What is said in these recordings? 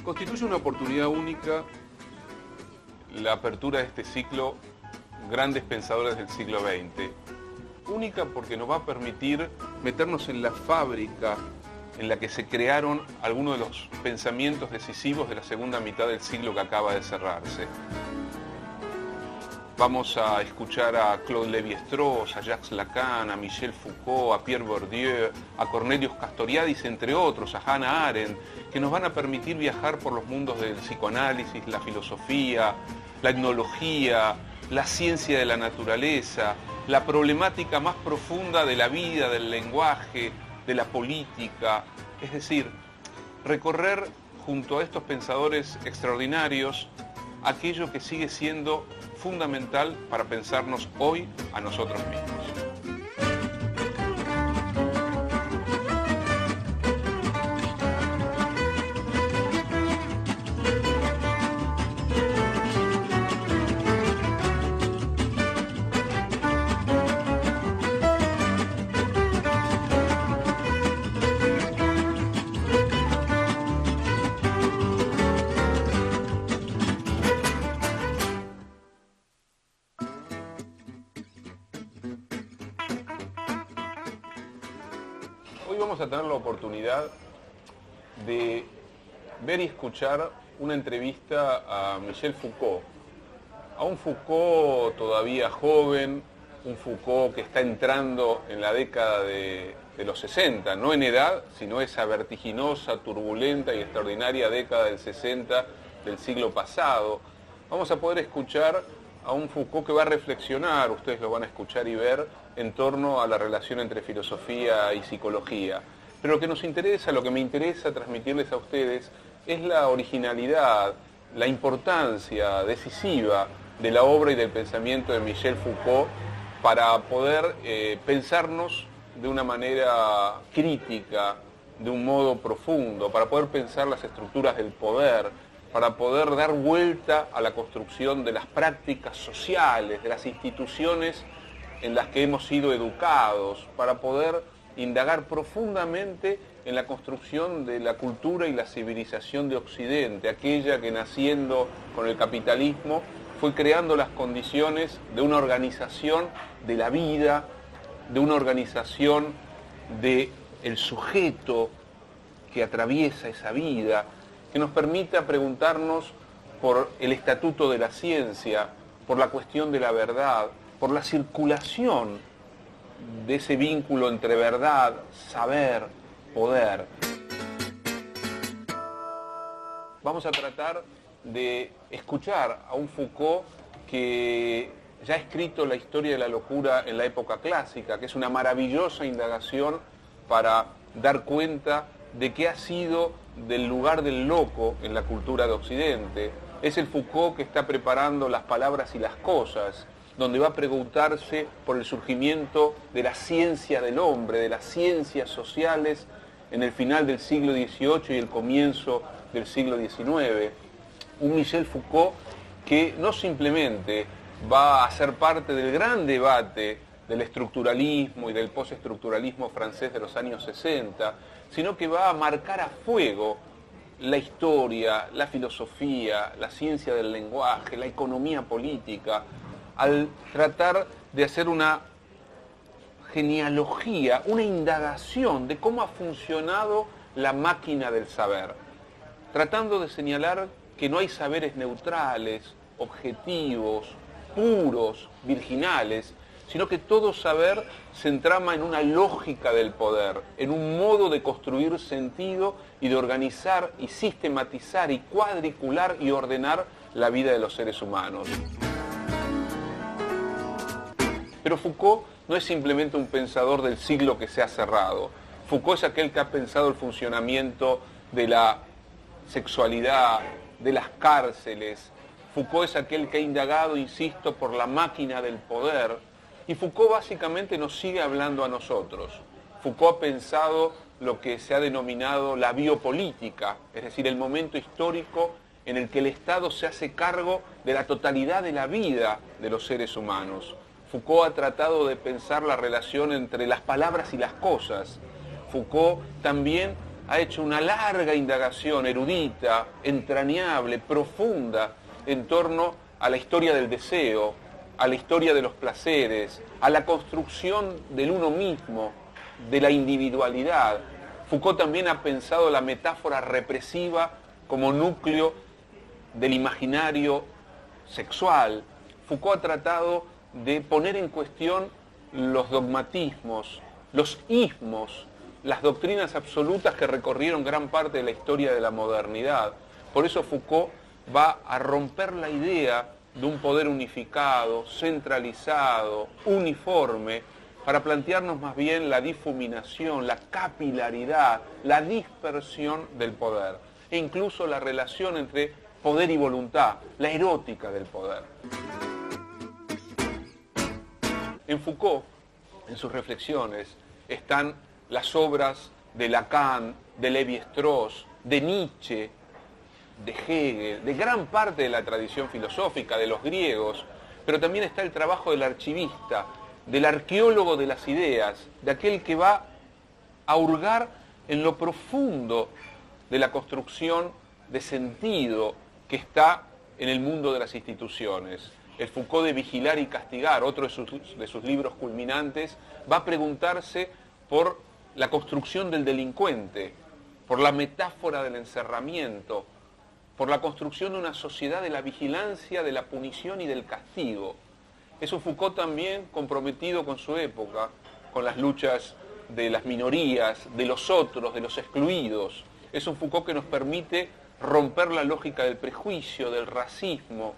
Constituye una oportunidad única la apertura de este ciclo Grandes Pensadores del siglo XX. Única porque nos va a permitir meternos en la fábrica en la que se crearon algunos de los pensamientos decisivos de la segunda mitad del siglo que acaba de cerrarse. Vamos a escuchar a Claude Lévi-Strauss, a Jacques Lacan, a Michel Foucault, a Pierre Bourdieu, a Cornelius Castoriadis, entre otros, a Hannah Arendt, que nos van a permitir viajar por los mundos del psicoanálisis, la filosofía, la etnología, la ciencia de la naturaleza, la problemática más profunda de la vida, del lenguaje, de la política. Es decir, recorrer junto a estos pensadores extraordinarios aquello que sigue siendo fundamental para pensarnos hoy a nosotros mismos. Hoy vamos a tener la oportunidad de ver y escuchar una entrevista a Michel Foucault, a un Foucault todavía joven, un Foucault que está entrando en la década de los 60, no en edad, sino esa vertiginosa, turbulenta y extraordinaria década del 60 del siglo pasado. Vamos a poder escuchar a un Foucault que va a reflexionar, ustedes lo van a escuchar y ver, en torno a la relación entre filosofía y psicología. Pero lo que nos interesa, lo que me interesa transmitirles a ustedes es la originalidad, la importancia decisiva de la obra y del pensamiento de Michel Foucault para poder pensarnos de una manera crítica, de un modo profundo, para poder pensar las estructuras del poder, para poder dar vuelta a la construcción de las prácticas sociales, de las instituciones en las que hemos sido educados, para poder indagar profundamente en la construcción de la cultura y la civilización de Occidente, aquella que naciendo con el capitalismo fue creando las condiciones de una organización de la vida, de una organización del sujeto que atraviesa esa vida, que nos permita preguntarnos por el estatuto de la ciencia, por la cuestión de la verdad, por la circulación de ese vínculo entre verdad, saber, poder. Vamos a tratar de escuchar a un Foucault que ya ha escrito la historia de la locura en la época clásica, que es una maravillosa indagación para dar cuenta de qué ha sido del lugar del loco en la cultura de Occidente. Es el Foucault que está preparando Las palabras y las cosas, donde va a preguntarse por el surgimiento de la ciencia del hombre, de las ciencias sociales en el final del siglo XVIII y el comienzo del siglo XIX. Un Michel Foucault que no simplemente va a ser parte del gran debate del estructuralismo y del postestructuralismo francés de los años 60, sino que va a marcar a fuego la historia, la filosofía, la ciencia del lenguaje, la economía política, al tratar de hacer una genealogía, una indagación de cómo ha funcionado la máquina del saber, tratando de señalar que no hay saberes neutrales, objetivos, puros, virginales, sino que todo saber se entrama en una lógica del poder, en un modo de construir sentido y de organizar y sistematizar y cuadricular y ordenar la vida de los seres humanos. Pero Foucault no es simplemente un pensador del siglo que se ha cerrado. Foucault es aquel que ha pensado el funcionamiento de la sexualidad, de las cárceles. Foucault es aquel que ha indagado, insisto, por la máquina del poder. Y Foucault básicamente nos sigue hablando a nosotros. Foucault ha pensado lo que se ha denominado la biopolítica, es decir, el momento histórico en el que el Estado se hace cargo de la totalidad de la vida de los seres humanos. Foucault ha tratado de pensar la relación entre las palabras y las cosas. Foucault también ha hecho una larga indagación erudita, entrañable, profunda, en torno a la historia del deseo, a la historia de los placeres, a la construcción del uno mismo, de la individualidad. Foucault también ha pensado la metáfora represiva como núcleo del imaginario sexual. Foucault ha tratado de poner en cuestión los dogmatismos, los ismos, las doctrinas absolutas que recorrieron gran parte de la historia de la modernidad. Por eso Foucault va a romper la idea de un poder unificado, centralizado, uniforme, para plantearnos más bien la difuminación, la capilaridad, la dispersión del poder, e incluso la relación entre poder y voluntad, la erótica del poder. En Foucault, en sus reflexiones, están las obras de Lacan, de Lévi-Strauss, de Nietzsche, de Hegel, de gran parte de la tradición filosófica, de los griegos, pero también está el trabajo del archivista, del arqueólogo de las ideas, de aquel que va a hurgar en lo profundo de la construcción de sentido que está en el mundo de las instituciones. El Foucault de Vigilar y Castigar, otro de sus libros culminantes, va a preguntarse por la construcción del delincuente, por la metáfora del encerramiento, por la construcción de una sociedad de la vigilancia, de la punición y del castigo. Es un Foucault también comprometido con su época, con las luchas de las minorías, de los otros, de los excluidos. Es un Foucault que nos permite romper la lógica del prejuicio, del racismo,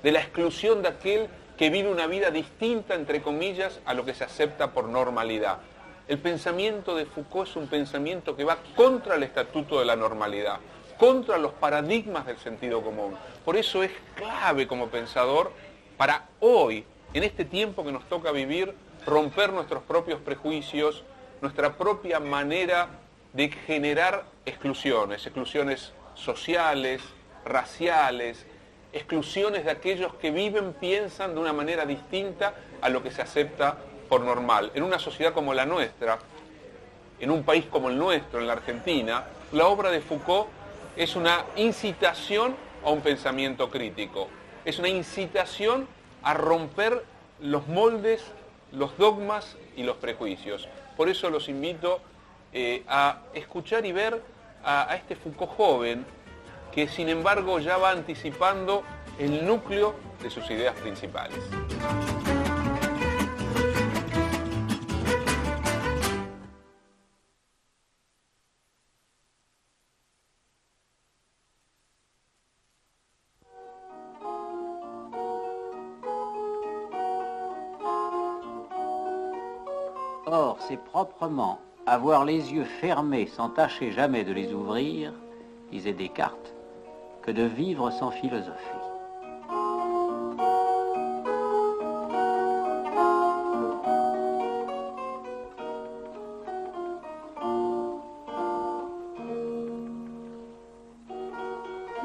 de la exclusión de aquel que vive una vida distinta, entre comillas, a lo que se acepta por normalidad. El pensamiento de Foucault es un pensamiento que va contra el estatuto de la normalidad, contra los paradigmas del sentido común. Por eso es clave como pensador para hoy, en este tiempo que nos toca vivir, romper nuestros propios prejuicios, nuestra propia manera de generar exclusiones sociales, raciales, exclusiones de aquellos que viven, piensan de una manera distinta a lo que se acepta por normal. En una sociedad como la nuestra, en un país como el nuestro, en la Argentina, la obra de Foucault es una incitación a un pensamiento crítico, es una incitación a romper los moldes, los dogmas y los prejuicios. Por eso los invito a escuchar y ver a este Foucault joven, que sin embargo ya va anticipando el núcleo de sus ideas principales. Or, c'est proprement avoir les yeux fermés sans tâcher jamais de les ouvrir, disait Descartes, que de vivre sans philosophie.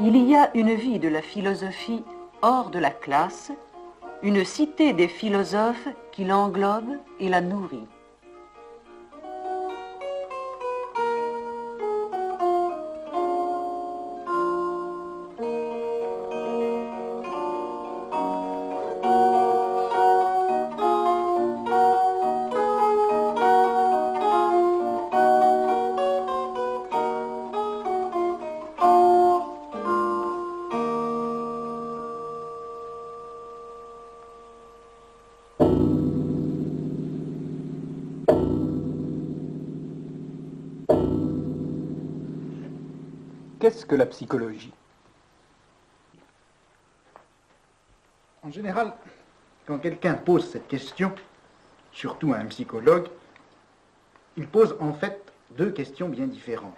Il y a une vie de la philosophie hors de la classe, une cité des philosophes qui l'englobe et la nourrit. Qu'est-ce que la psychologie? En général, quand quelqu'un pose cette question, surtout à un psychologue, il pose en fait deux questions bien différentes.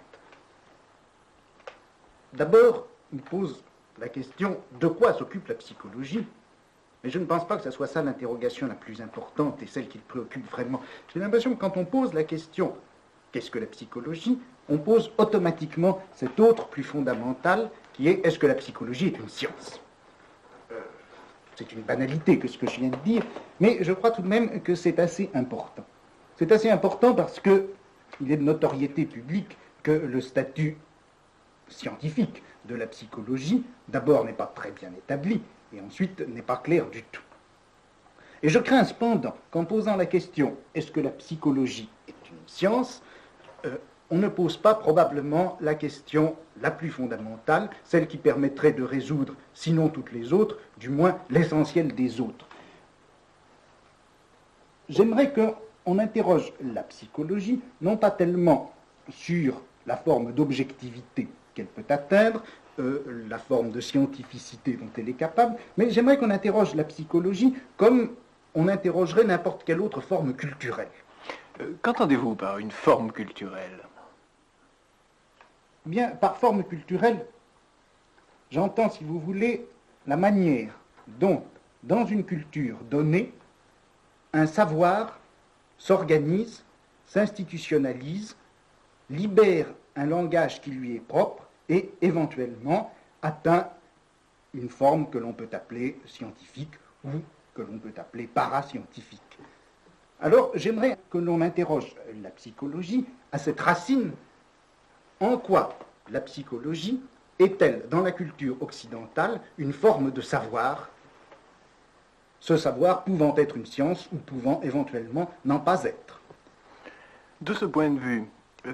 D'abord, il pose la question de quoi s'occupe la psychologie, mais je ne pense pas que ce soit ça l'interrogation la plus importante et celle qui le préoccupe vraiment. J'ai l'impression que quand on pose la question qu'est-ce que la psychologie, on pose automatiquement cette autre plus fondamentale qui est est-ce que la psychologie est une science? C'est une banalité que ce que je viens de dire, mais je crois tout de même que c'est assez important. C'est assez important parce qu'il est de notoriété publique que le statut scientifique de la psychologie, d'abord, n'est pas très bien établi, et ensuite n'est pas clair du tout. Et je crains cependant qu'en posant la question « est-ce que la psychologie est une science ?», on ne pose pas probablement la question la plus fondamentale, celle qui permettrait de résoudre, sinon toutes les autres, du moins l'essentiel des autres. J'aimerais qu'on interroge la psychologie, non pas tellement sur la forme d'objectivité qu'elle peut atteindre, la forme de scientificité dont elle est capable, mais j'aimerais qu'on interroge la psychologie comme on interrogerait n'importe quelle autre forme culturelle. Qu'entendez-vous par une forme culturelle ? Bien, par forme culturelle, j'entends, si vous voulez, la manière dont, dans une culture donnée, un savoir s'organise, s'institutionnalise, libère un langage qui lui est propre et, éventuellement, atteint une forme que l'on peut appeler scientifique ou que l'on peut appeler parascientifique. Alors, j'aimerais que l'on interroge la psychologie à cette racine. En quoi la psychologie est-elle, dans la culture occidentale, une forme de savoir, ce savoir pouvant être une science ou pouvant éventuellement n'en pas être? De ce point de vue,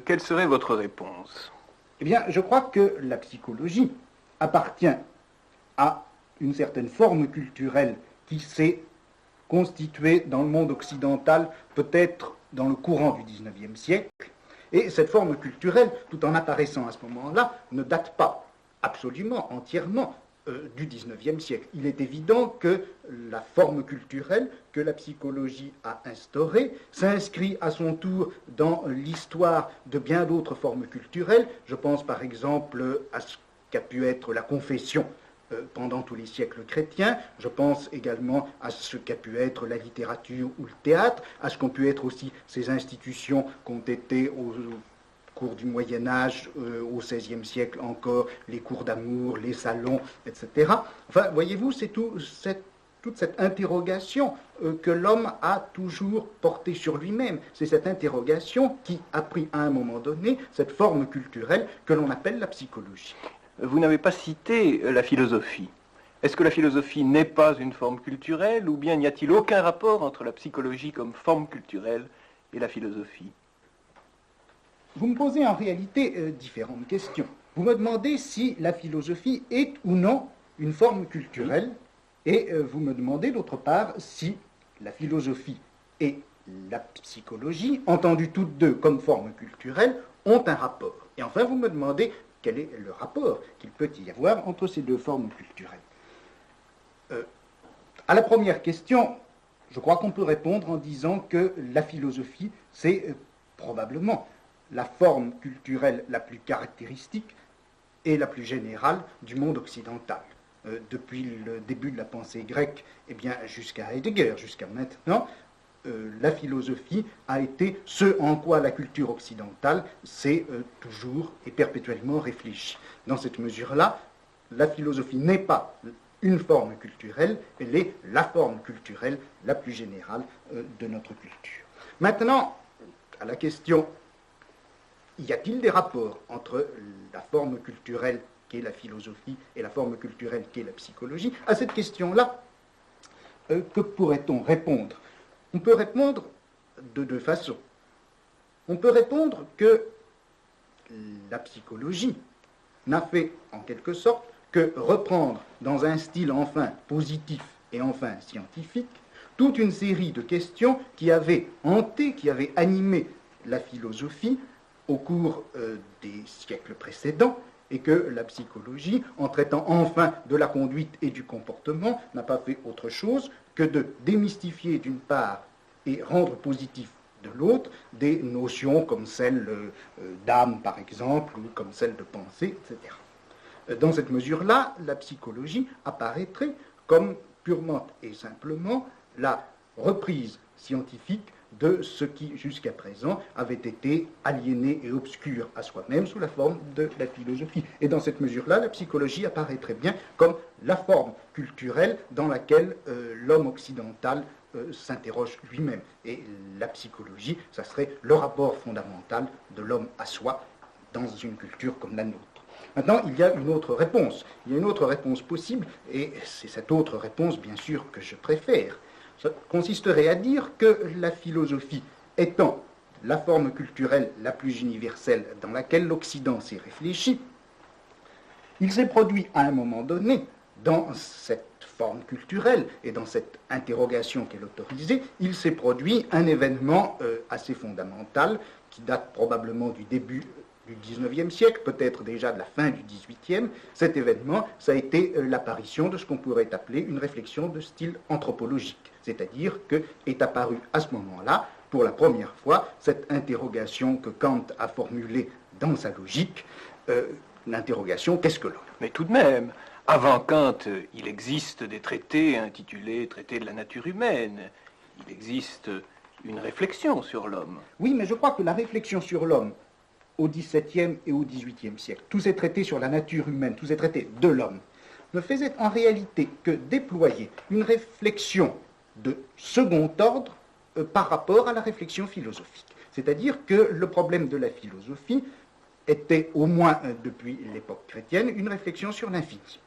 quelle serait votre réponse ? Eh bien, je crois que la psychologie appartient à une certaine forme culturelle qui s'est constituée dans le monde occidental, peut-être dans le courant du XIXe siècle. Et cette forme culturelle, tout en apparaissant à ce moment-là, ne date pas absolument, entièrement du XIXe siècle. Il est évident que la forme culturelle que la psychologie a instaurée s'inscrit à son tour dans l'histoire de bien d'autres formes culturelles. Je pense par exemple à ce qu'a pu être la confession pendant tous les siècles chrétiens. Je pense également à ce qu'a pu être la littérature ou le théâtre, à ce qu'ont pu être aussi ces institutions qu'ont été au cours du Moyen-Âge, au XVIe siècle encore, les cours d'amour, les salons, etc. Enfin, voyez-vous, c'est toute cette interrogation que l'homme a toujours portée sur lui-même. C'est cette interrogation qui a pris à un moment donné cette forme culturelle que l'on appelle la psychologie. Vous n'avez pas cité la philosophie. Est-ce que la philosophie n'est pas une forme culturelle, ou bien n'y a-t-il aucun rapport entre la psychologie comme forme culturelle et la philosophie ? Vous me posez en réalité différentes questions. Vous me demandez si la philosophie est ou non une forme culturelle, et vous me demandez d'autre part si la philosophie et la psychologie, entendues toutes deux comme forme culturelle, ont un rapport. Et enfin, vous me demandez quel est le rapport qu'il peut y avoir entre ces deux formes culturelles. À la première question, je crois qu'on peut répondre en disant que la philosophie, c'est probablement la forme culturelle la plus caractéristique et la plus générale du monde occidental. Depuis le début de la pensée grecque, eh bien, jusqu'à Heidegger, jusqu'à maintenant, la philosophie a été ce en quoi la culture occidentale s'est toujours et perpétuellement réfléchie. Dans cette mesure-là, la philosophie n'est pas une forme culturelle, elle est la forme culturelle la plus générale de notre culture. Maintenant, à la question, y a-t-il des rapports entre la forme culturelle qu'est la philosophie et la forme culturelle qu'est la psychologie? À cette question-là, que pourrait-on répondre? On peut répondre de deux façons. On peut répondre que la psychologie n'a fait, en quelque sorte, que reprendre dans un style enfin positif et enfin scientifique toute une série de questions qui avaient hanté, qui avaient animé la philosophie au cours des siècles précédents, et que la psychologie, en traitant enfin de la conduite et du comportement, n'a pas fait autre chose que de démystifier d'une part et rendre positif de l'autre des notions comme celle d'âme, par exemple, ou comme celle de pensée, etc. Dans cette mesure-là, la psychologie apparaîtrait comme purement et simplement la reprise scientifique de ce qui, jusqu'à présent, avait été aliéné et obscur à soi-même sous la forme de la philosophie. Et dans cette mesure-là, la psychologie apparaît très bien comme la forme culturelle dans laquelle l'homme occidental s'interroge lui-même. Et la psychologie, ça serait le rapport fondamental de l'homme à soi, dans une culture comme la nôtre. Maintenant, il y a une autre réponse. Il y a une autre réponse possible, et c'est cette autre réponse, bien sûr, que je préfère. Ça consisterait à dire que la philosophie étant la forme culturelle la plus universelle dans laquelle l'Occident s'est réfléchi, il s'est produit à un moment donné, dans cette forme culturelle et dans cette interrogation qu'elle autorisait, il s'est produit un événement assez fondamental qui date probablement du début du XIXe siècle, peut-être déjà de la fin du XVIIIe. Cet événement, ça a été l'apparition de ce qu'on pourrait appeler une réflexion de style anthropologique, c'est-à-dire qu'est apparue à ce moment-là, pour la première fois, cette interrogation que Kant a formulée dans sa logique, l'interrogation « qu'est-ce que l'homme ?» Mais tout de même, avant Kant, il existe des traités intitulés « Traités de la nature humaine ». Il existe une réflexion sur l'homme. Oui, mais je crois que la réflexion sur l'homme, au XVIIe et au XVIIIe siècle, tous ces traités sur la nature humaine, tous ces traités de l'homme, ne faisaient en réalité que déployer une réflexion de second ordre par rapport à la réflexion philosophique. C'est-à-dire que le problème de la philosophie était, au moins depuis l'époque chrétienne, une réflexion sur l'infini.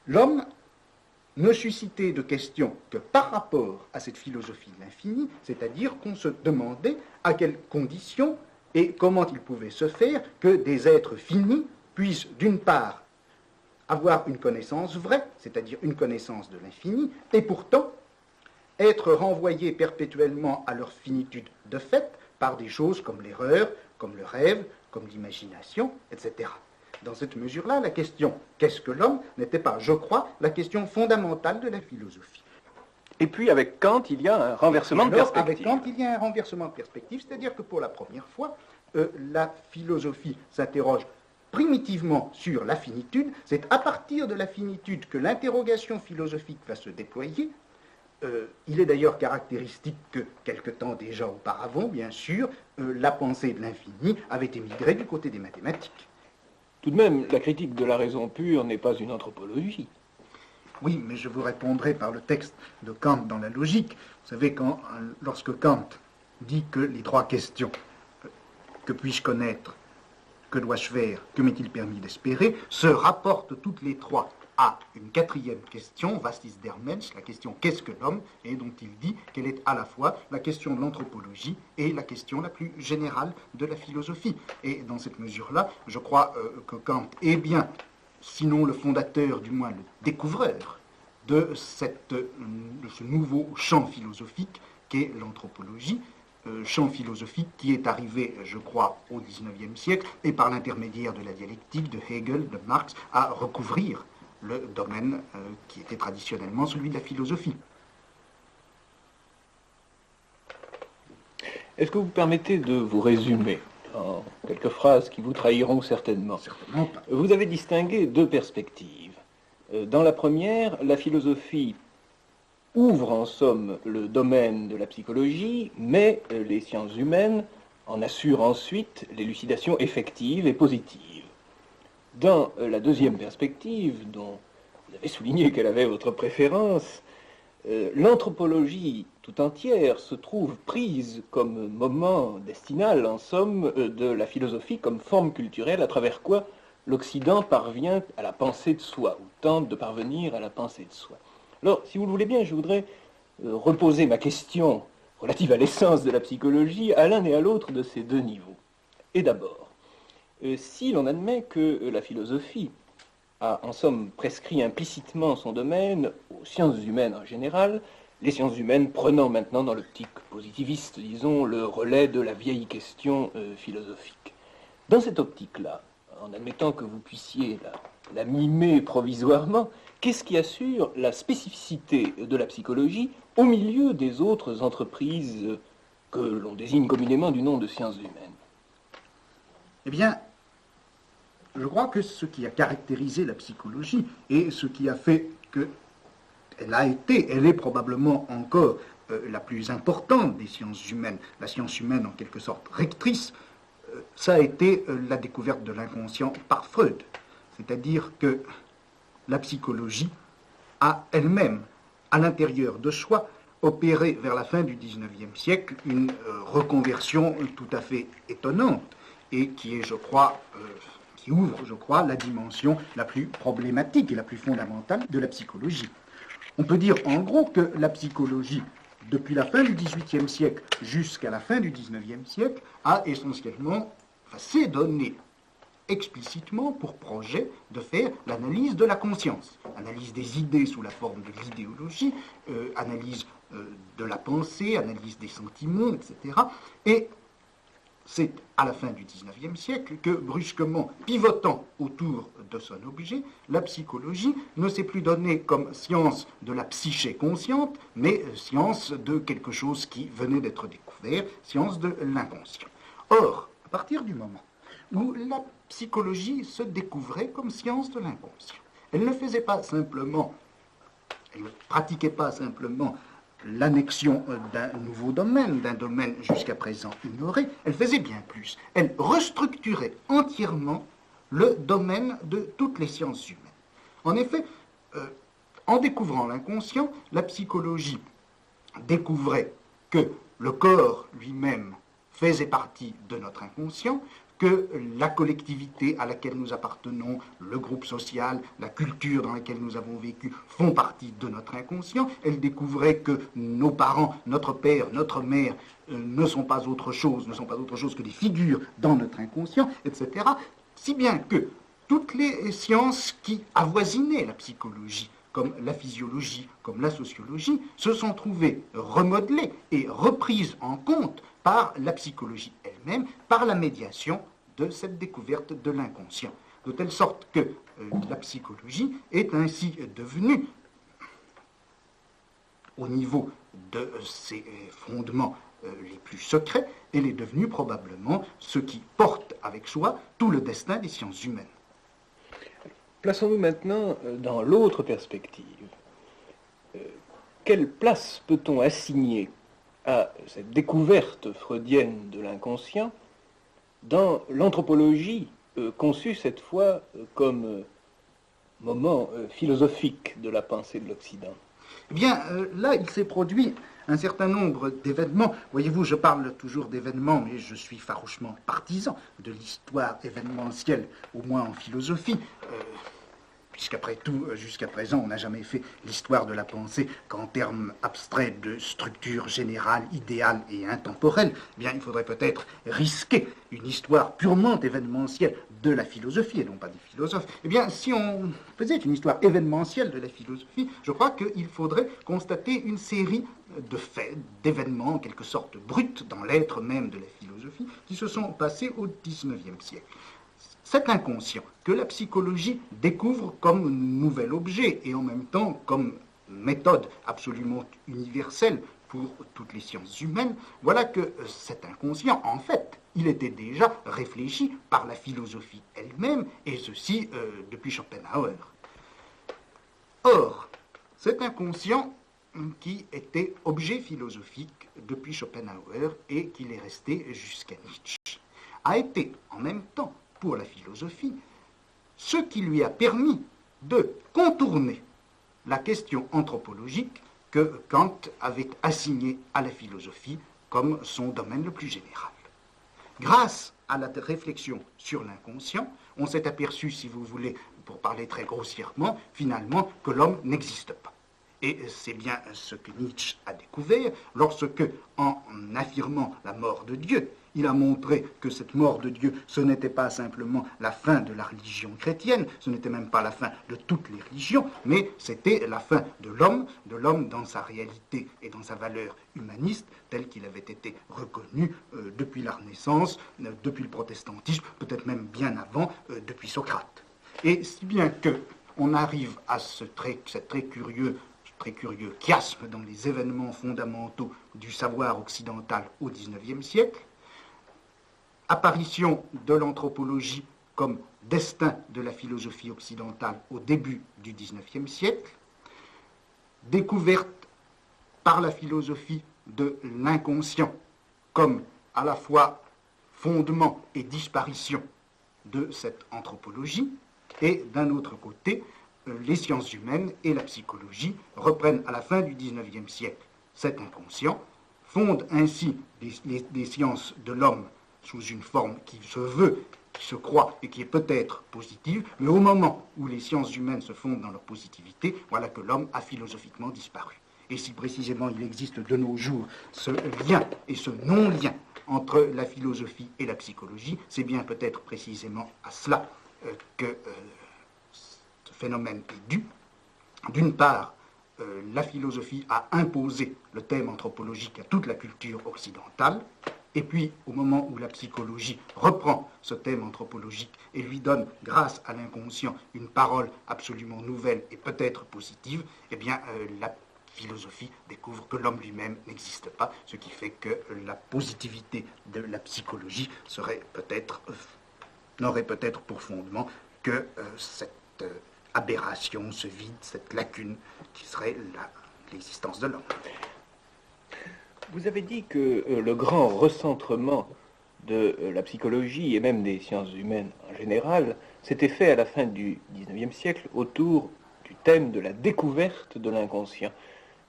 L'homme ne suscitait de questions que par rapport à cette philosophie de l'infini, c'est-à-dire qu'on se demandait à quelles conditions et comment il pouvait se faire que des êtres finis puissent, d'une part, avoir une connaissance vraie, c'est-à-dire une connaissance de l'infini, et pourtant être renvoyés perpétuellement à leur finitude de fait par des choses comme l'erreur, comme le rêve, comme l'imagination, etc. Dans cette mesure-là, la question « qu'est-ce que l'homme » n'était pas, je crois, la question fondamentale de la philosophie. Et puis avec Kant, il y a un renversement de perspective. Avec Kant, il y a un renversement de perspective, c'est-à-dire que pour la première fois, la philosophie s'interroge primitivement sur la finitude. C'est à partir de la finitude que l'interrogation philosophique va se déployer. Il est d'ailleurs caractéristique que, quelque temps déjà auparavant, bien sûr, la pensée de l'infini avait émigré du côté des mathématiques. Tout de même, la critique de la raison pure n'est pas une anthropologie. Oui, mais je vous répondrai par le texte de Kant dans la logique. Vous savez, lorsque Kant dit que les trois questions, que puis-je connaître, que dois-je faire, que m'est-il permis d'espérer, se rapportent toutes les trois à une quatrième question, Vastis der Mensch, la question qu'est-ce que l'homme, et dont il dit qu'elle est à la fois la question de l'anthropologie et la question la plus générale de la philosophie. Et dans cette mesure-là, je crois que Kant est bien, sinon le fondateur, du moins le découvreur de ce nouveau champ philosophique qu'est l'anthropologie, champ philosophique qui est arrivé, je crois, au XIXe siècle, et par l'intermédiaire de la dialectique, de Hegel, de Marx, à recouvrir le domaine qui était traditionnellement celui de la philosophie. Est-ce que vous permettez de vous résumer en quelques phrases qui vous trahiront certainement? Certainement pas. Vous avez distingué deux perspectives. Dans la première, la philosophie ouvre en somme le domaine de la psychologie, mais les sciences humaines en assurent ensuite l'élucidation effective et positive. Dans la deuxième perspective, dont vous avez souligné qu'elle avait votre préférence, l'anthropologie tout entière se trouve prise comme moment destinal, en somme, de la philosophie comme forme culturelle à travers quoi l'Occident parvient à la pensée de soi, ou tente de parvenir à la pensée de soi. Alors, si vous le voulez bien, je voudrais reposer ma question relative à l'essence de la psychologie à l'un et à l'autre de ces deux niveaux. Et d'abord, si l'on admet que la philosophie a en somme prescrit implicitement son domaine aux sciences humaines en général, les sciences humaines prenant maintenant dans l'optique positiviste, disons, le relais de la vieille question philosophique. Dans cette optique-là, en admettant que vous puissiez la mimer provisoirement, qu'est-ce qui assure la spécificité de la psychologie au milieu des autres entreprises que l'on désigne communément du nom de sciences humaines? Eh bien, je crois que ce qui a caractérisé la psychologie et ce qui a fait elle est probablement encore la plus importante des sciences humaines, la science humaine en quelque sorte rectrice, ça a été la découverte de l'inconscient par Freud. C'est-à-dire que la psychologie a elle-même, à l'intérieur de soi, opéré vers la fin du XIXe siècle une reconversion tout à fait étonnante et qui est, je crois, qui ouvre, je crois, la dimension la plus problématique et la plus fondamentale de la psychologie. On peut dire en gros que la psychologie, depuis la fin du XVIIIe siècle jusqu'à la fin du XIXe siècle, a essentiellement, s'est donné explicitement pour projet de faire l'analyse de la conscience, analyse des idées sous la forme de l'idéologie, analyse de la pensée, analyse des sentiments, etc. Et c'est à la fin du XIXe siècle que, brusquement, pivotant autour de son objet, la psychologie ne s'est plus donnée comme science de la psyché consciente, mais science de quelque chose qui venait d'être découvert, science de l'inconscient. Or, à partir du moment où la psychologie se découvrait comme science de l'inconscient, elle ne faisait pas simplement, elle ne pratiquait pas simplement l'annexion d'un nouveau domaine, d'un domaine jusqu'à présent ignoré, elle faisait bien plus. Elle restructurait entièrement le domaine de toutes les sciences humaines. En effet, en découvrant l'inconscient, la psychologie découvrait que le corps lui-même faisait partie de notre inconscient, que la collectivité à laquelle nous appartenons, le groupe social, la culture dans laquelle nous avons vécu font partie de notre inconscient. Elle découvrait que nos parents, notre père, notre mère ne sont pas autre chose que des figures dans notre inconscient, etc. Si bien que toutes les sciences qui avoisinaient la psychologie, comme la physiologie, comme la sociologie, se sont trouvées remodelées et reprises en compte par la psychologie elle-même, par la médiation de cette découverte de l'inconscient. De telle sorte que la psychologie est ainsi devenue, au niveau de ses fondements les plus secrets, elle est devenue probablement ce qui porte avec soi tout le destin des sciences humaines. Plaçons-nous maintenant dans l'autre perspective. Quelle place peut-on assigner à cette découverte freudienne de l'inconscient dans l'anthropologie conçue cette fois comme moment philosophique de la pensée de l'Occident? Eh bien, là, il s'est produit un certain nombre d'événements. Voyez-vous, je parle toujours d'événements, mais je suis farouchement partisan de l'histoire événementielle, au moins en philosophie. Puisqu'après tout, jusqu'à présent, on n'a jamais fait l'histoire de la pensée qu'en termes abstraits de structure générale, idéale et intemporelle. Eh bien, il faudrait peut-être risquer une histoire purement événementielle de la philosophie, et non pas des philosophes. Eh bien, si on faisait une histoire événementielle de la philosophie, je crois qu'il faudrait constater une série de faits, d'événements en quelque sorte bruts dans l'être même de la philosophie, qui se sont passés au XIXe siècle. Cet inconscient que la psychologie découvre comme nouvel objet et en même temps comme méthode absolument universelle pour toutes les sciences humaines, voilà que cet inconscient, en fait, il était déjà réfléchi par la philosophie elle-même, et ceci depuis Schopenhauer. Or, cet inconscient qui était objet philosophique depuis Schopenhauer et qu'il est resté jusqu'à Nietzsche, a été en même temps pour la philosophie, ce qui lui a permis de contourner la question anthropologique que Kant avait assignée à la philosophie comme son domaine le plus général. Grâce à la réflexion sur l'inconscient, on s'est aperçu, si vous voulez, pour parler très grossièrement, finalement, que l'homme n'existe pas. Et c'est bien ce que Nietzsche a découvert lorsque, en affirmant la mort de Dieu, il a montré que cette mort de Dieu, ce n'était pas simplement la fin de la religion chrétienne, ce n'était même pas la fin de toutes les religions, mais c'était la fin de l'homme dans sa réalité et dans sa valeur humaniste, tel qu'il avait été reconnu depuis la Renaissance, depuis le protestantisme, peut-être même bien avant, depuis Socrate. Et si bien qu'on arrive à cette très curieux chiasme dans les événements fondamentaux du savoir occidental au XIXe siècle, apparition de l'anthropologie comme destin de la philosophie occidentale au début du XIXe siècle, découverte par la philosophie de l'inconscient comme à la fois fondement et disparition de cette anthropologie, et d'un autre côté, les sciences humaines et la psychologie reprennent à la fin du XIXe siècle cet inconscient, fonde ainsi des sciences de l'homme sous une forme qui se veut, qui se croit et qui est peut-être positive, mais au moment où les sciences humaines se fondent dans leur positivité, voilà que l'homme a philosophiquement disparu. Et si précisément il existe de nos jours ce lien et ce non-lien entre la philosophie et la psychologie, c'est bien peut-être précisément à cela que ce phénomène est dû. D'une part, la philosophie a imposé le thème anthropologique à toute la culture occidentale, et puis au moment où la psychologie reprend ce thème anthropologique et lui donne, grâce à l'inconscient, une parole absolument nouvelle et peut-être positive, eh bien la philosophie découvre que l'homme lui-même n'existe pas, ce qui fait que la positivité de la psychologie n'aurait peut-être pour fondement que cette aberration, ce vide, cette lacune qui serait l'existence de l'homme. Vous avez dit que le grand recentrement de la psychologie et même des sciences humaines en général s'était fait à la fin du XIXe siècle autour du thème de la découverte de l'inconscient.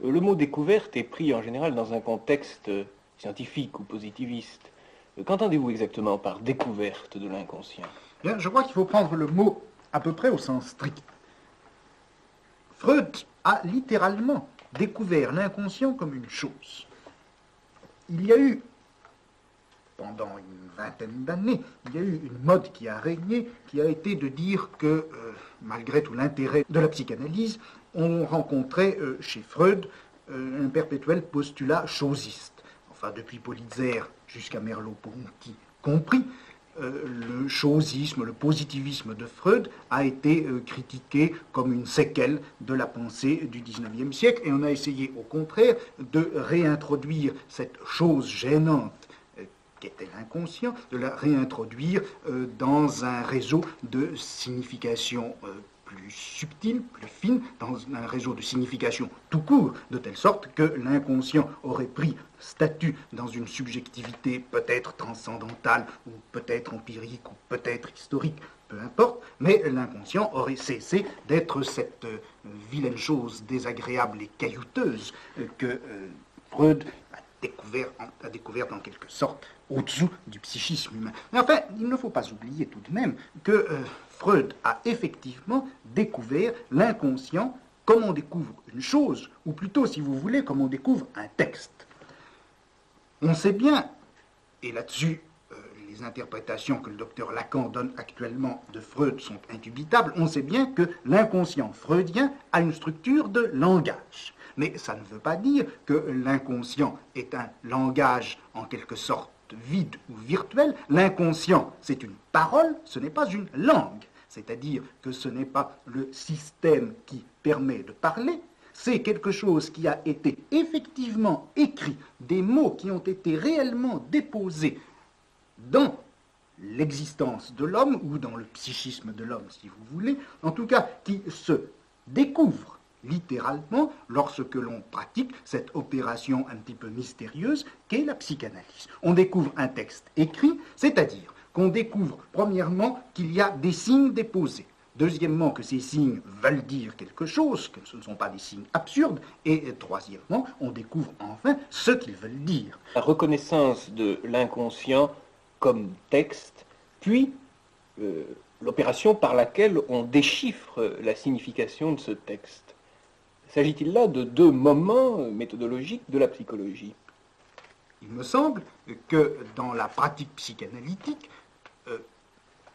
Le mot découverte est pris en général dans un contexte scientifique ou positiviste. Qu'entendez-vous exactement par découverte de l'inconscient? Bien, je crois qu'il faut prendre le mot à peu près au sens strict. Freud a littéralement découvert l'inconscient comme une chose. Il y a eu, pendant une vingtaine d'années, il y a eu une mode qui a régné, qui a été de dire que, malgré tout l'intérêt de la psychanalyse, on rencontrait chez Freud un perpétuel postulat chosiste. Enfin, depuis Politzer jusqu'à Merleau-Ponty compris, le chosisme, le positivisme de Freud a été critiqué comme une séquelle de la pensée du XIXe siècle, et on a essayé au contraire de réintroduire cette chose gênante qui était l'inconscient, de la réintroduire dans un réseau de signification plus subtile, plus fine, dans un réseau de signification tout court, de telle sorte que l'inconscient aurait pris statut dans une subjectivité peut-être transcendantale, ou peut-être empirique, ou peut-être historique, peu importe, mais l'inconscient aurait cessé d'être cette vilaine chose désagréable et caillouteuse que Freud a découvert en quelque sorte au-dessous du psychisme humain. Mais enfin, il ne faut pas oublier tout de même que Freud a effectivement découvert l'inconscient comme on découvre une chose, ou plutôt, si vous voulez, comme on découvre un texte. On sait bien, et là-dessus, les interprétations que le docteur Lacan donne actuellement de Freud sont indubitables, on sait bien que l'inconscient freudien a une structure de langage. Mais ça ne veut pas dire que l'inconscient est un langage en quelque sorte vide ou virtuel. L'inconscient, c'est une parole, ce n'est pas une langue. C'est-à-dire que ce n'est pas le système qui permet de parler, c'est quelque chose qui a été effectivement écrit, des mots qui ont été réellement déposés dans l'existence de l'homme, ou dans le psychisme de l'homme, si vous voulez, en tout cas qui se découvrent littéralement lorsque l'on pratique cette opération un petit peu mystérieuse qu'est la psychanalyse. On découvre un texte écrit, c'est-à-dire qu'on découvre premièrement qu'il y a des signes déposés, deuxièmement que ces signes veulent dire quelque chose, que ce ne sont pas des signes absurdes, et troisièmement, on découvre enfin ce qu'ils veulent dire. La reconnaissance de l'inconscient comme texte, puis l'opération par laquelle on déchiffre la signification de ce texte. S'agit-il là de deux moments méthodologiques de la psychologie? Il me semble que dans la pratique psychanalytique,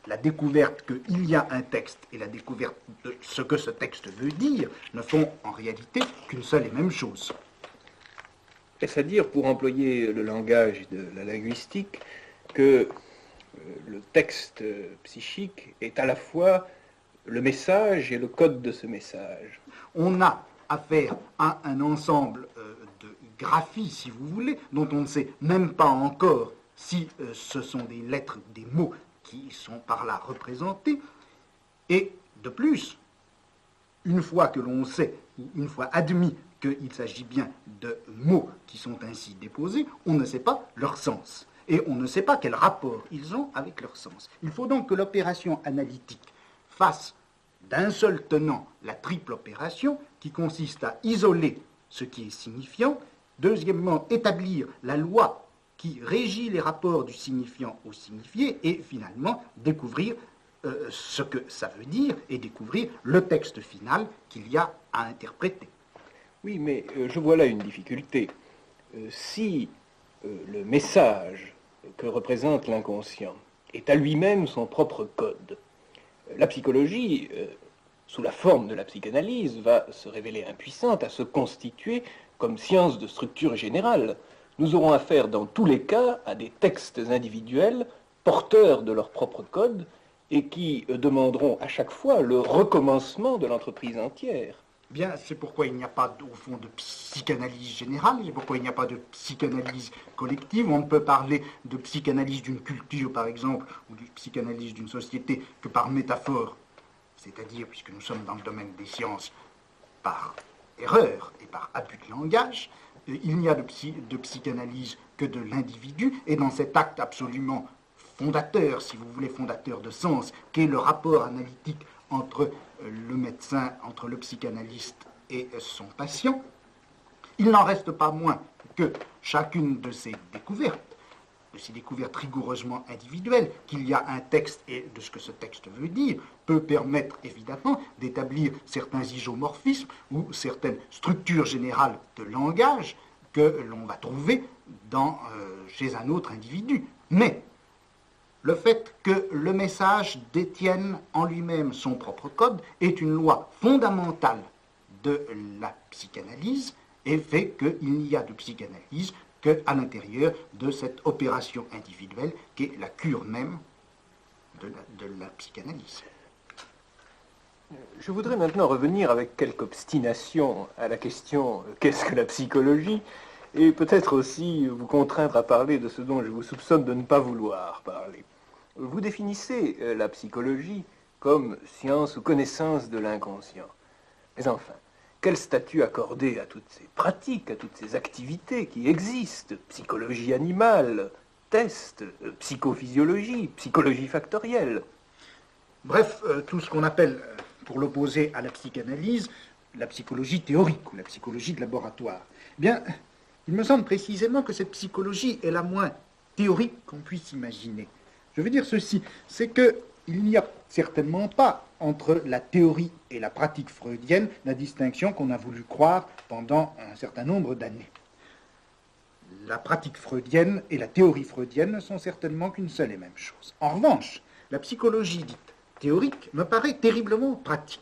la découverte qu'il y a un texte et la découverte de ce que ce texte veut dire ne font en réalité qu'une seule et même chose. Est-ce à dire, pour employer le langage de la linguistique, que le texte psychique est à la fois le message et le code de ce message? On a affaire à un ensemble de graphies, si vous voulez, dont on ne sait même pas encore si ce sont des lettres, des mots qui sont par là représentés. Et de plus, une fois que l'on sait, ou une fois admis qu'il s'agit bien de mots qui sont ainsi déposés, on ne sait pas leur sens. Et on ne sait pas quel rapport ils ont avec leur sens. Il faut donc que l'opération analytique fasse d'un seul tenant la triple opération qui consiste à isoler ce qui est signifiant, Deuxièmement, établir la loi qui régit les rapports du signifiant au signifié, et finalement, découvrir ce que ça veut dire et découvrir le texte final qu'il y a à interpréter. Oui, mais je vois là une difficulté. Si le message que représente l'inconscient est à lui-même son propre code, la psychologie, sous la forme de la psychanalyse, va se révéler impuissante à se constituer comme science de structure générale. Nous aurons affaire dans tous les cas à des textes individuels porteurs de leur propre code et qui demanderont à chaque fois le recommencement de l'entreprise entière. Bien, c'est pourquoi il n'y a pas, au fond, de psychanalyse générale, c'est pourquoi il n'y a pas de psychanalyse collective. On ne peut parler de psychanalyse d'une culture, par exemple, ou de psychanalyse d'une société que par métaphore, c'est-à-dire, puisque nous sommes dans le domaine des sciences, par erreur et par abus de langage. Il n'y a de psychanalyse que de l'individu, et dans cet acte absolument fondateur, si vous voulez, fondateur de sens, qu'est le rapport analytique entre le médecin, entre le psychanalyste et son patient, il n'en reste pas moins que chacune de ces découvertes rigoureusement individuelles, qu'il y a un texte et de ce que ce texte veut dire, peut permettre évidemment d'établir certains isomorphismes ou certaines structures générales de langage que l'on va trouver chez un autre individu. Mais le fait que le message détienne en lui-même son propre code est une loi fondamentale de la psychanalyse et fait qu'il n'y a de psychanalyse qu'à l'intérieur de cette opération individuelle qui est la cure même de la psychanalyse. Je voudrais maintenant revenir avec quelque obstination à la question « qu'est-ce que la psychologie ?» et peut-être aussi vous contraindre à parler de ce dont je vous soupçonne de ne pas vouloir parler. Vous définissez la psychologie comme science ou connaissance de l'inconscient. Mais enfin, quel statut accorder à toutes ces pratiques, à toutes ces activités qui existent? Psychologie animale, tests, psychophysiologie, psychologie factorielle. Bref, tout ce qu'on appelle, pour l'opposer à la psychanalyse, la psychologie théorique ou la psychologie de laboratoire. Bien, il me semble précisément que cette psychologie est la moins théorique qu'on puisse imaginer. Je veux dire ceci, c'est qu'il n'y a certainement pas entre la théorie et la pratique freudienne la distinction qu'on a voulu croire pendant un certain nombre d'années. La pratique freudienne et la théorie freudienne ne sont certainement qu'une seule et même chose. En revanche, la psychologie dite théorique me paraît terriblement pratique.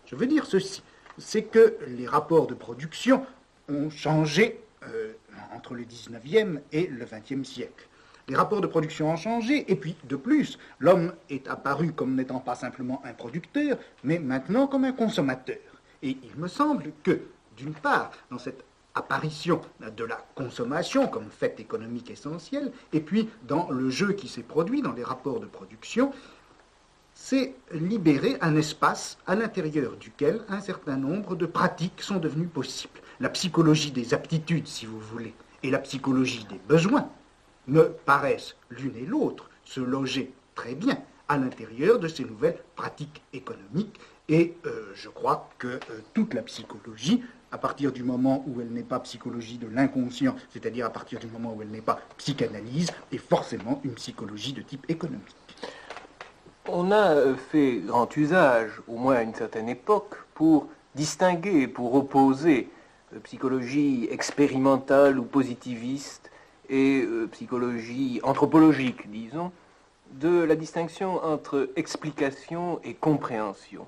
Je veux dire ceci, c'est que les rapports de production ont changé entre le 19e et le 20e siècle. Les rapports de production ont changé, et puis, de plus, l'homme est apparu comme n'étant pas simplement un producteur, mais maintenant comme un consommateur. Et il me semble que, d'une part, dans cette apparition de la consommation comme fait économique essentiel, et puis dans le jeu qui s'est produit dans les rapports de production, c'est libérer un espace à l'intérieur duquel un certain nombre de pratiques sont devenues possibles. La psychologie des aptitudes, si vous voulez, et la psychologie des besoins me paraissent l'une et l'autre se loger très bien à l'intérieur de ces nouvelles pratiques économiques. Et je crois que toute la psychologie, à partir du moment où elle n'est pas psychologie de l'inconscient, c'est-à-dire à partir du moment où elle n'est pas psychanalyse, est forcément une psychologie de type économique. On a fait grand usage, au moins à une certaine époque, pour distinguer, pour opposer psychologie expérimentale ou positiviste et psychologie anthropologique, disons, de la distinction entre explication et compréhension.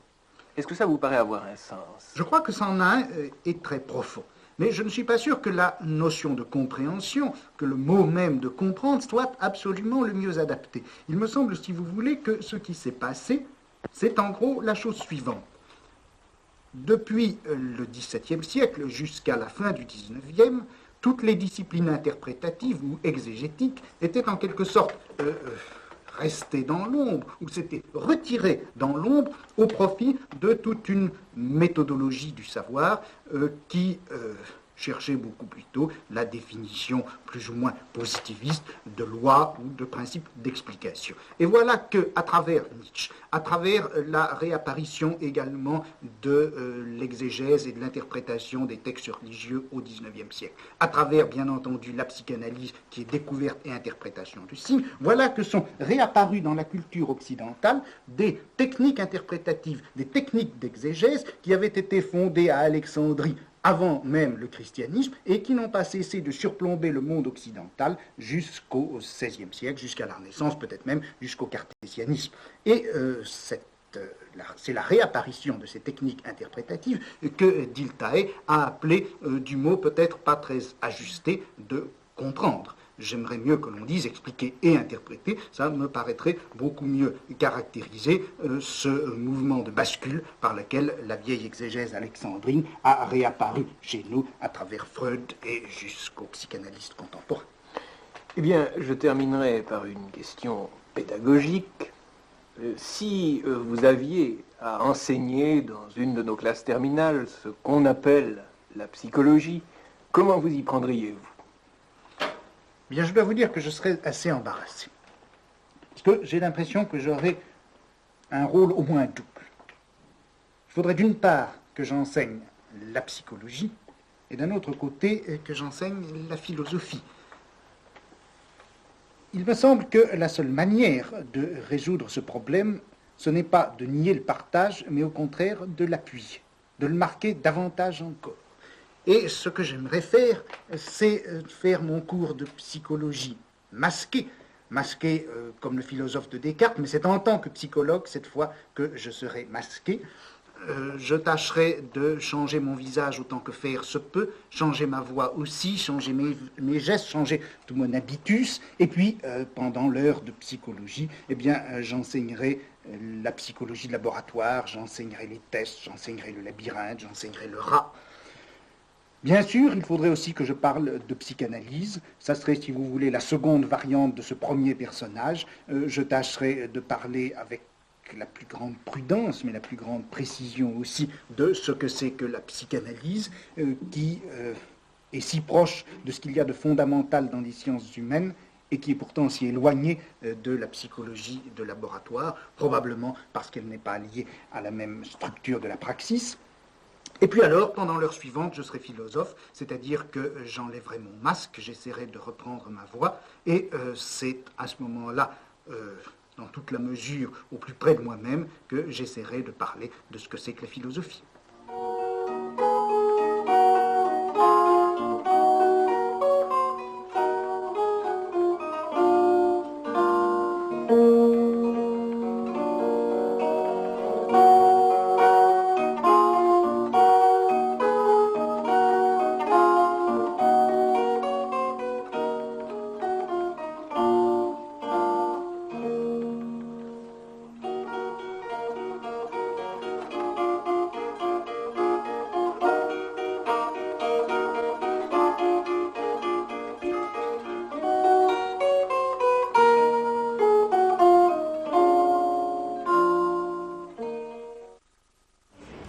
Est-ce que ça vous paraît avoir un sens? Je crois que ça en a un et très profond. Mais je ne suis pas sûr que la notion de compréhension, que le mot même de comprendre, soit absolument le mieux adapté. Il me semble, si vous voulez, que ce qui s'est passé, c'est en gros la chose suivante. Depuis le XVIIe siècle jusqu'à la fin du XIXe, toutes les disciplines interprétatives ou exégétiques étaient en quelque sorte restées dans l'ombre, ou s'étaient retirées dans l'ombre au profit de toute une méthodologie du savoir qui cherchait beaucoup plutôt la définition plus ou moins positiviste de loi ou de principe d'explication. Et voilà que, à travers Nietzsche, à travers la réapparition également de l'exégèse et de l'interprétation des textes religieux au XIXe siècle, à travers, bien entendu, la psychanalyse qui est découverte et interprétation du signe, voilà que sont réapparues dans la culture occidentale des techniques interprétatives, des techniques d'exégèse qui avaient été fondées à Alexandrie avant même le christianisme, et qui n'ont pas cessé de surplomber le monde occidental jusqu'au XVIe siècle, jusqu'à la Renaissance, peut-être même jusqu'au cartésianisme. Et c'est la réapparition de ces techniques interprétatives que Dilthey a appelé du mot peut-être pas très ajusté de comprendre. J'aimerais mieux que l'on dise expliquer et interpréter, ça me paraîtrait beaucoup mieux caractériser ce mouvement de bascule par lequel la vieille exégèse alexandrine a réapparu chez nous à travers Freud et jusqu'aux psychanalystes contemporains. Eh bien, je terminerai par une question pédagogique. Si vous aviez à enseigner dans une de nos classes terminales ce qu'on appelle la psychologie, comment vous y prendriez-vous ? Bien, je dois vous dire que je serais assez embarrassé. Parce que j'ai l'impression que j'aurais un rôle au moins double. Il faudrait d'une part que j'enseigne la psychologie, et d'un autre côté que j'enseigne la philosophie. Il me semble que la seule manière de résoudre ce problème, ce n'est pas de nier le partage, mais au contraire de l'appuyer, de le marquer davantage encore. Et ce que j'aimerais faire, c'est faire mon cours de psychologie masqué comme le philosophe de Descartes, mais c'est en tant que psychologue, cette fois, que je serai masqué. Je tâcherai de changer mon visage autant que faire se peut, changer ma voix aussi, changer mes gestes, changer tout mon habitus, et puis, pendant l'heure de psychologie, eh bien, j'enseignerai la psychologie de laboratoire, j'enseignerai les tests, j'enseignerai le labyrinthe, j'enseignerai le rat. Bien sûr, il faudrait aussi que je parle de psychanalyse. Ça serait, si vous voulez, la seconde variante de ce premier personnage. Je tâcherai de parler avec la plus grande prudence, mais la plus grande précision aussi, de ce que c'est que la psychanalyse, qui est si proche de ce qu'il y a de fondamental dans les sciences humaines, et qui est pourtant si éloignée de la psychologie de laboratoire, probablement parce qu'elle n'est pas liée à la même structure de la praxis. Et puis alors, pendant l'heure suivante, je serai philosophe, c'est-à-dire que j'enlèverai mon masque, j'essaierai de reprendre ma voix, et c'est à ce moment-là, dans toute la mesure, au plus près de moi-même, que j'essaierai de parler de ce que c'est que la philosophie.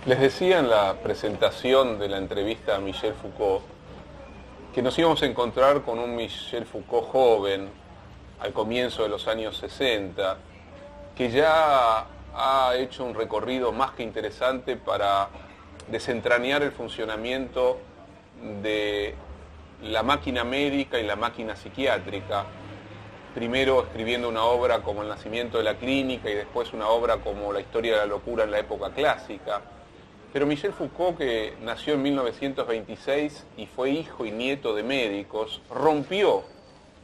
Les decía en la presentación de la entrevista a Michel Foucault que nos íbamos a encontrar con un Michel Foucault joven, al comienzo de los años 60, que ya ha hecho un recorrido más que interesante para desentrañar el funcionamiento de la máquina médica y la máquina psiquiátrica, primero escribiendo una obra como El nacimiento de la clínica y después una obra como La historia de la locura en la época clásica. Pero Michel Foucault, que nació en 1926 y fue hijo y nieto de médicos, rompió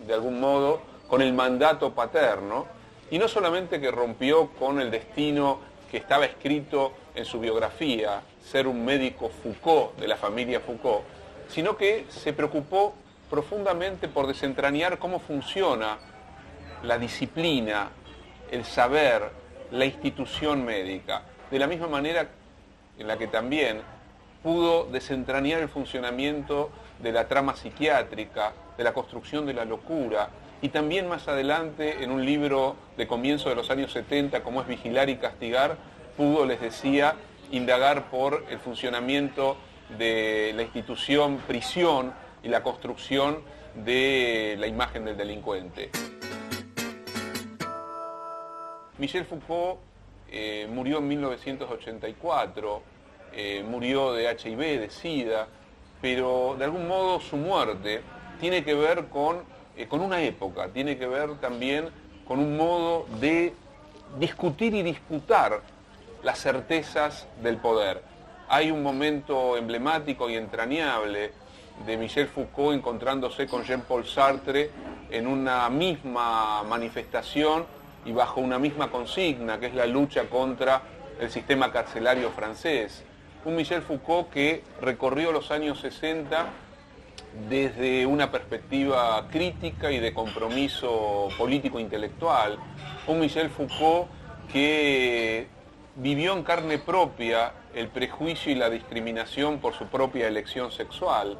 de algún modo con el mandato paterno, y no solamente que rompió con el destino que estaba escrito en su biografía, ser un médico Foucault de la familia Foucault, sino que se preocupó profundamente por desentrañar cómo funciona la disciplina, el saber, la institución médica, de la misma manera en la que también pudo desentrañar el funcionamiento de la trama psiquiátrica, de la construcción de la locura, y también más adelante en un libro de comienzo de los años 70 como es Vigilar y Castigar, pudo, les decía, indagar por el funcionamiento de la institución prisión y la construcción de la imagen del delincuente. Michel Foucault murió en 1984, murió de HIV, de SIDA, pero de algún modo su muerte tiene que ver con una época, tiene que ver también con un modo de discutir y disputar las certezas del poder. Hay un momento emblemático y entrañable de Michel Foucault encontrándose con Jean-Paul Sartre en una misma manifestación y bajo una misma consigna, que es la lucha contra el sistema carcelario francés. Un Michel Foucault que recorrió los años 60 desde una perspectiva crítica y de compromiso político-intelectual. Un Michel Foucault que vivió en carne propia el prejuicio y la discriminación por su propia elección sexual.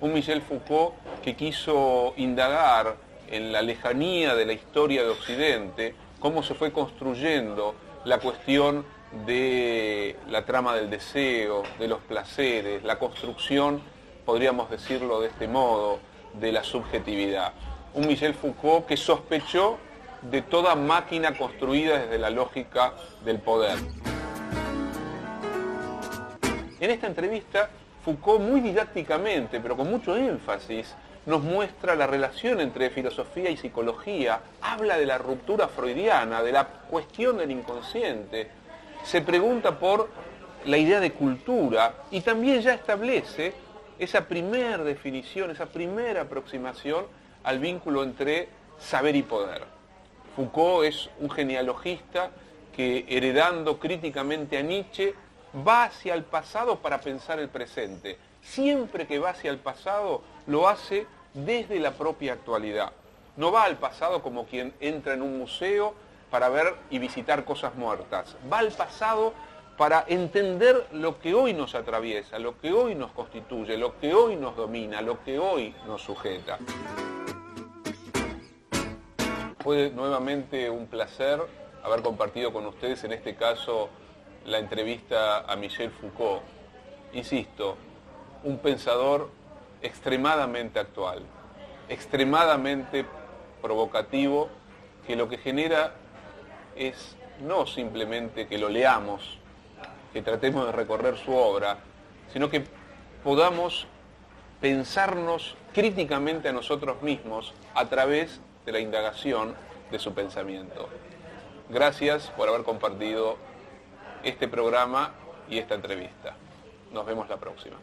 Un Michel Foucault que quiso indagar en la lejanía de la historia de Occidente cómo se fue construyendo la cuestión de la trama del deseo, de los placeres, la construcción, podríamos decirlo de este modo, de la subjetividad. Un Michel Foucault que sospechó de toda máquina construida desde la lógica del poder. En esta entrevista, Foucault muy didácticamente, pero con mucho énfasis, nos muestra la relación entre filosofía y psicología, habla de la ruptura freudiana, de la cuestión del inconsciente, se pregunta por la idea de cultura y también ya establece esa primera definición, esa primera aproximación al vínculo entre saber y poder. Foucault es un genealogista que, heredando críticamente a Nietzsche, va hacia el pasado para pensar el presente. Siempre que va hacia el pasado, lo hace desde la propia actualidad. No va al pasado como quien entra en un museo para ver y visitar cosas muertas. Va al pasado para entender lo que hoy nos atraviesa, lo que hoy nos constituye, lo que hoy nos domina, lo que hoy nos sujeta. Fue nuevamente un placer haber compartido con ustedes, en este caso, la entrevista a Michel Foucault. Insisto, un pensador extremadamente actual, extremadamente provocativo, que lo que genera es no simplemente que lo leamos, que tratemos de recorrer su obra, sino que podamos pensarnos críticamente a nosotros mismos a través de la indagación de su pensamiento. Gracias por haber compartido este programa y esta entrevista. Nos vemos la próxima.